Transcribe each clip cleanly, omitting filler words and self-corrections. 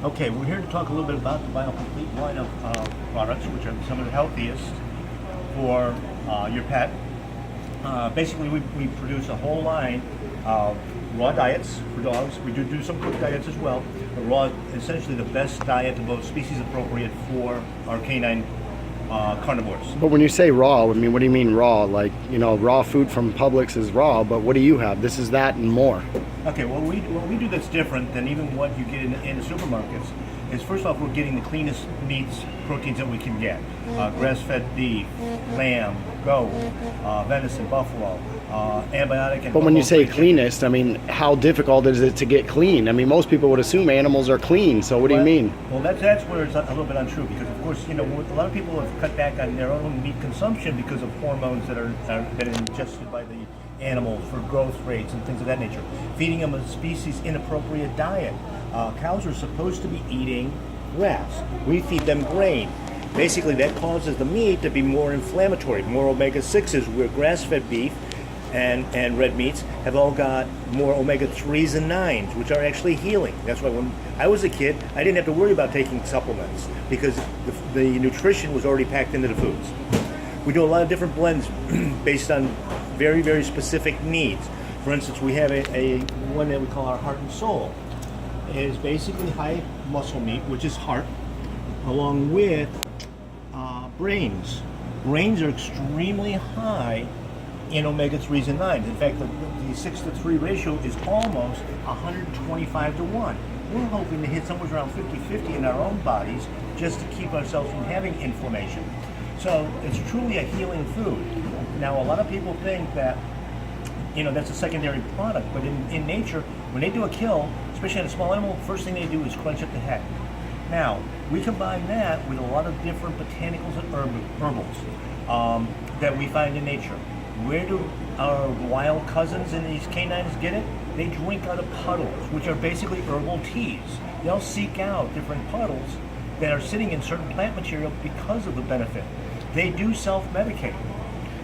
Okay, we're here to talk a little bit about the BioComplete line of products, which are some of the healthiest for your pet. Basically, we produce a whole line of raw diets for dogs. We do some cooked diets as well. But raw is essentially the best diet, the most species appropriate for our canine carnivores. But when you say raw, I mean, what do you mean raw? Like, you know, raw food from Publix is raw, but what do you have? This is that and more. Okay, what we do that's different than even what you get in the supermarkets is, first off, we're getting the cleanest meats, proteins that we can get. Grass-fed beef, lamb, goat, venison, buffalo, antibiotic and... But when you say cleanest, I mean, how difficult is it to get clean? I mean, most people would assume animals are clean, so what do you mean? Well, that's where it's a little bit untrue, because of course, you know, a lot of people have cut back on their own meat consumption because of hormones that are ingested by the animals for growth rates and things of that nature. Feeding them a species inappropriate diet. Cows are supposed to be eating grass. We feed them grain. Basically, that causes the meat to be more inflammatory, more omega-6s, where grass-fed beef and red meats have all got more omega-3s and 9s, which are actually healing. That's why when I was a kid, I didn't have to worry about taking supplements because the nutrition was already packed into the foods. We do a lot of different blends based on very, very specific needs. For instance, we have a one that we call our heart and soul. It is basically high muscle meat, which is heart, along with brains. Brains are extremely high in omega-3s and 9s. In fact, the 6-to-3 ratio is almost 125 to 1. We're hoping to hit somewhere around 50-50 in our own bodies just to keep ourselves from having inflammation. So it's truly a healing food. Now, a lot of people think that, you know, that's a secondary product, but in nature, when they do a kill, especially on a small animal, first thing they do is crunch up the head. Now, we combine that with a lot of different botanicals and herbals that we find in nature. Where do our wild cousins and these canines get it? They drink out of puddles, which are basically herbal teas. They'll seek out different puddles that are sitting in certain plant material because of the benefit. They do self-medicate.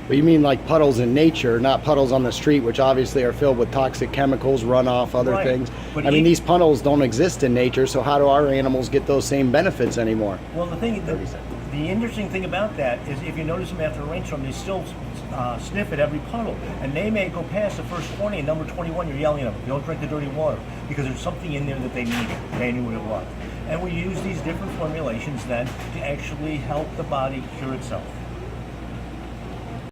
But you mean like puddles in nature, not puddles on the street, which obviously are filled with toxic chemicals, runoff, other things. But I mean, these puddles don't exist in nature, so how do our animals get those same benefits anymore? Well, the interesting thing about that is, if you notice them after a rainstorm, they still sniff at every puddle, and they may go past the first 20, and number 21, you're yelling at them, don't drink the dirty water, because there's something in there that they needed. They knew what it was. And we use these different formulations then to actually help the body cure itself.